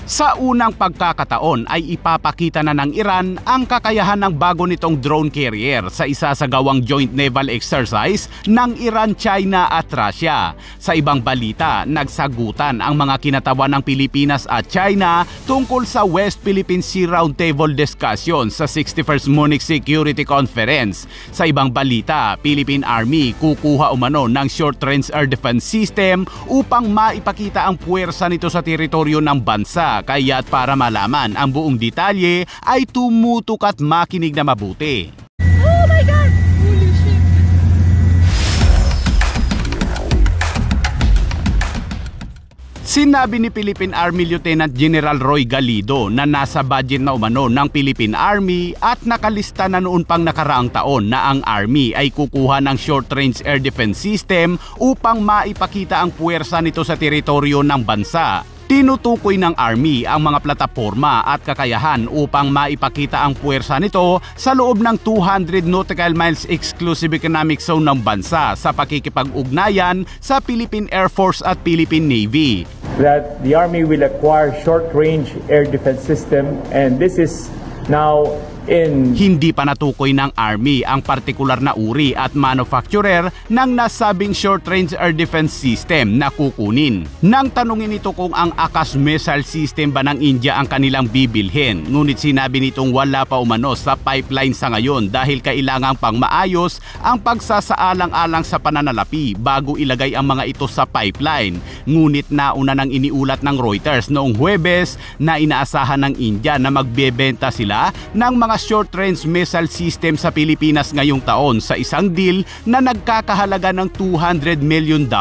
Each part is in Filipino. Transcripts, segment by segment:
Sa unang pagkakataon ay ipapakita na ng Iran ang kakayahan ng bago nitong drone carrier sa isasagawang joint naval exercise ng Iran, China at Russia. Sa ibang balita, nagsagutan ang mga kinatawan ng Pilipinas at China tungkol sa West Philippine Sea Roundtable discussion sa 61st Munich Security Conference. Sa ibang balita, Philippine Army kukuha umano ng short-range air defense system upang maipakita ang puwersa nito sa teritoryo ng bansa. Kaya't para malaman ang buong detalye ay tumutok at makinig na mabuti. Oh my God! Holy shit! Sinabi ni Philippine Army Lieutenant General Roy Galido na nasa budget na umano ng Philippine Army at nakalista na noon pang nakaraang taon na ang Army ay kukuha ng short-range air defense system upang maipakita ang puwersa nito sa teritoryo ng bansa. Tinutukoy ng Army ang mga plataporma at kakayahan upang maipakita ang puwersa nito sa loob ng 200 nautical miles exclusive economic zone ng bansa sa pakikipag-ugnayan sa Philippine Air Force at Philippine Navy. That the Army will acquire short-range air defense system, and this is now Hindi pa natukoy ng Army ang partikular na uri at manufacturer ng nasabing short-range air defense system na kukunin. Nang tanungin ito kung ang Akash missile system ba ng India ang kanilang bibilhin, ngunit sinabi nitong wala pa umano sa pipeline sa ngayon dahil kailangang pang maayos ang pagsasaalang-alang sa pananalapi bago ilagay ang mga ito sa pipeline. Ngunit nauna nang iniulat ng Reuters noong Huwebes na inaasahan ng India na magbebenta sila ng mga short-range missile system sa Pilipinas ngayong taon sa isang deal na nagkakahalaga ng $200 million.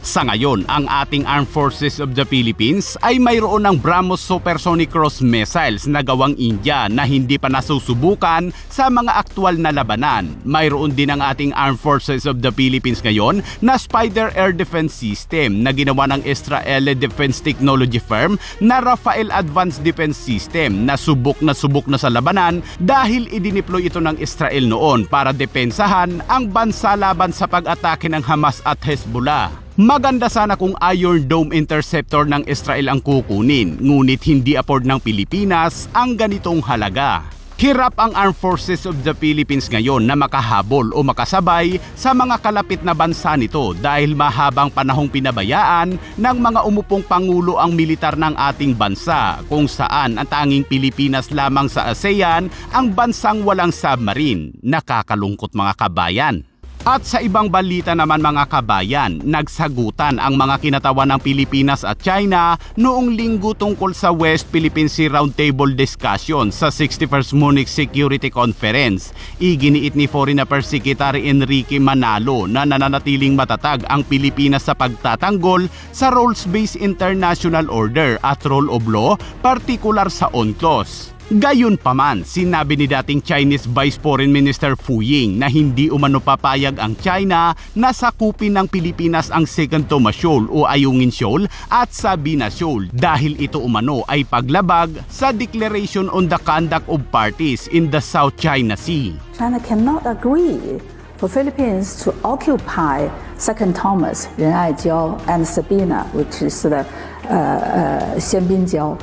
Sa ngayon, ang ating Armed Forces of the Philippines ay mayroon ng BrahMos supersonic cross missiles na gawang India na hindi pa nasusubukan sa mga aktwal na labanan. Mayroon din ang ating Armed Forces of the Philippines ngayon na Spider air defense system na ginawa ng Israeli defense technology firm na Rafael Advanced Defense System na subok na sa labanan dahil idineploy ito ng Israel noon para depensahan ang bansa laban sa pag-atake ng Hamas at Hezbollah. Maganda sana kung Iron Dome interceptor ng Israel ang kukunin, ngunit hindi afford ng Pilipinas ang ganitong halaga. Hirap ang Armed Forces of the Philippines ngayon na makahabol o makasabay sa mga kalapit na bansa nito dahil mahabang panahong pinabayaan ng mga umupong pangulo ang militar ng ating bansa, kung saan ang tanging Pilipinas lamang sa ASEAN ang bansang walang submarine. Nakakalungkot mga kabayan. At sa ibang balita naman mga kabayan, nagsagutan ang mga kinatawan ng Pilipinas at China noong linggo tungkol sa West Philippine Sea Roundtable discussion sa 61st Munich Security Conference. Iginiit ni Foreign Affairs Secretary Enrique Manalo na nananatiling matatag ang Pilipinas sa pagtatanggol sa rules-based international order at rule of law, partikular sa UNCLOS. Gayunpaman, sinabi ni dating Chinese Vice Foreign Minister Fu Ying na hindi umano papayag ang China na sakupin ng Pilipinas ang Second Thomas Shoal o Ayungin Shoal at Sabina Shoal dahil ito umano ay paglabag sa Declaration on the Conduct of Parties in the South China Sea. China cannot agree for Philippines to occupy Second Thomas, Renaijiao, and Sabina, which is the Xianbinjiao,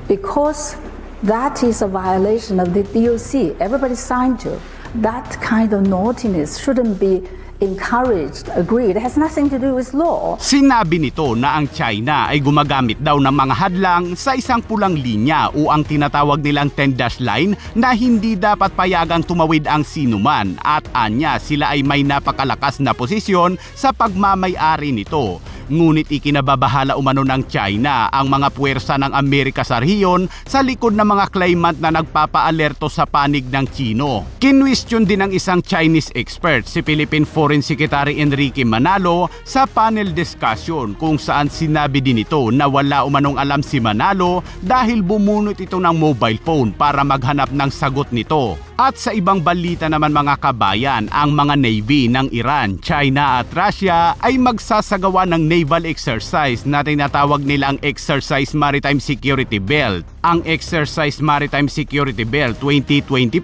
because that is a violation of the DOC. Everybody signed to. That kind of naughtiness shouldn't be encouraged, agreed. It has nothing to do with law. Sinabi nito na ang China ay gumagamit daw ng mga hadlang sa isang pulang linya o ang tinatawag nilang 10-dash line na hindi dapat payagang tumawid ang sinuman at anya sila ay may napakalakas na posisyon sa pagmamay-ari nito. Ngunit ikinababahala umano ng China ang mga puwersa ng Amerika sa rehiyon sa likod ng mga claimant na nagpapaalerto sa panig ng Chino. Kinwestiyon din ng isang Chinese expert si Philippine Foreign Secretary Enrique Manalo sa panel discussion kung saan sinabi din ito na wala umanong alam si Manalo dahil bumunot ito ng mobile phone para maghanap ng sagot nito. At sa ibang balita naman mga kabayan, ang mga navy ng Iran, China at Russia ay magsasagawa ng naval exercise na tinatawag nilang Exercise Maritime Security Belt. Ang Exercise Maritime Security Belt 2025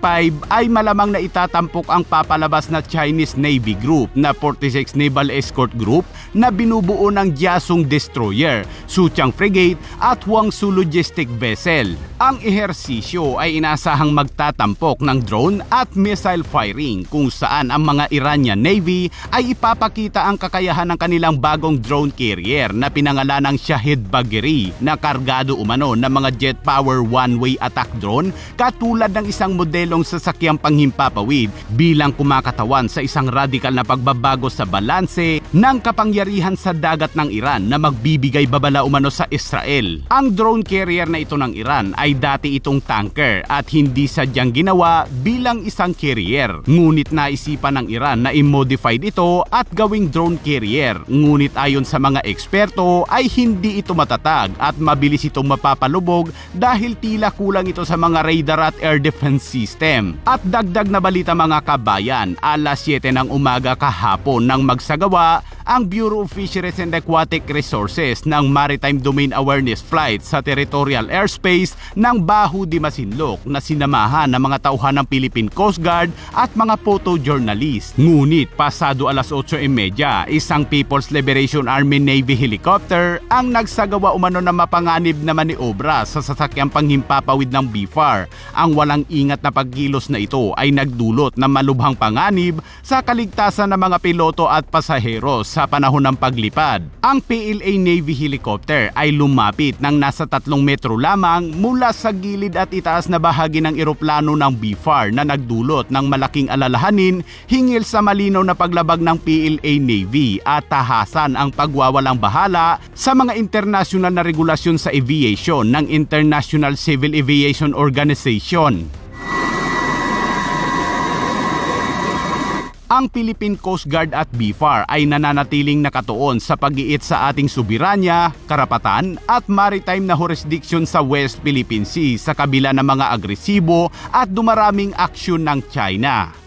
ay malamang na itatampok ang papalabas na Chinese Navy Group na 46 Naval Escort Group na binubuo ng Jiasong Destroyer, Suqiang Frigate at Huangsu Logistic Vessel. Ang ehersisyo ay inasahang magtatampok ng drone at missile firing kung saan ang mga Iranian Navy ay ipapakita ang kakayahan ng kanilang bagong drone carrier na pinangalan ng Shahid Bagheri na kargado umano ng mga jet power one-way attack drone katulad ng isang modelong sasakyang panghimpapawid bilang kumakatawan sa isang radikal na pagbabago sa balanse ng kapangyarihan sa dagat ng Iran na magbibigay babala umano sa Israel. Ang drone carrier na ito ng Iran ay dati itong tanker at hindi sadyang ginawa bilang isang carrier. Ngunit naisipan ng Iran na i-modified ito at gawing drone carrier. Ngunit ayon sa mga eksperto ay hindi ito matatag at mabilis itong mapapalubog dahil tila kulang ito sa mga radar at air defense system. At dagdag na balita mga kabayan, alas 7 ng umaga kahapon nang magsagawa ang Bureau of Fisheries and Aquatic Resources ng Maritime Domain Awareness Flight sa territorial airspace ng Bahu di Masinloc na sinamahan ng mga tauhan ng Philippine Coast Guard at mga photojournalist. Ngunit pasado alas 8:30, isang People's Liberation Army Navy helicopter ang nagsagawa umano na mapanganib na maniobra sa sasakyang panghimpapawid ng BFAR. Ang walang ingat na pagkilos na ito ay nagdulot ng malubhang panganib sa kaligtasan ng mga piloto at pasaheros sa panahon ng paglipad. Ang PLA Navy helicopter ay lumapit ng nasa 3 metro lamang mula sa gilid at itaas na bahagi ng eroplano ng BFAR na nagdulot ng malaking alalahanin hingil sa malinaw na paglabag ng PLA Navy at tahasan ang pagwawalang bahala sa mga international na regulasyon sa aviation ng International Civil Aviation Organization. Ang Philippine Coast Guard at BFAR ay nananatiling nakatuon sa pag-iit sa ating soberanya, karapatan at maritime na jurisdiction sa West Philippine Sea sa kabila ng mga agresibo at dumaraming aksyon ng China.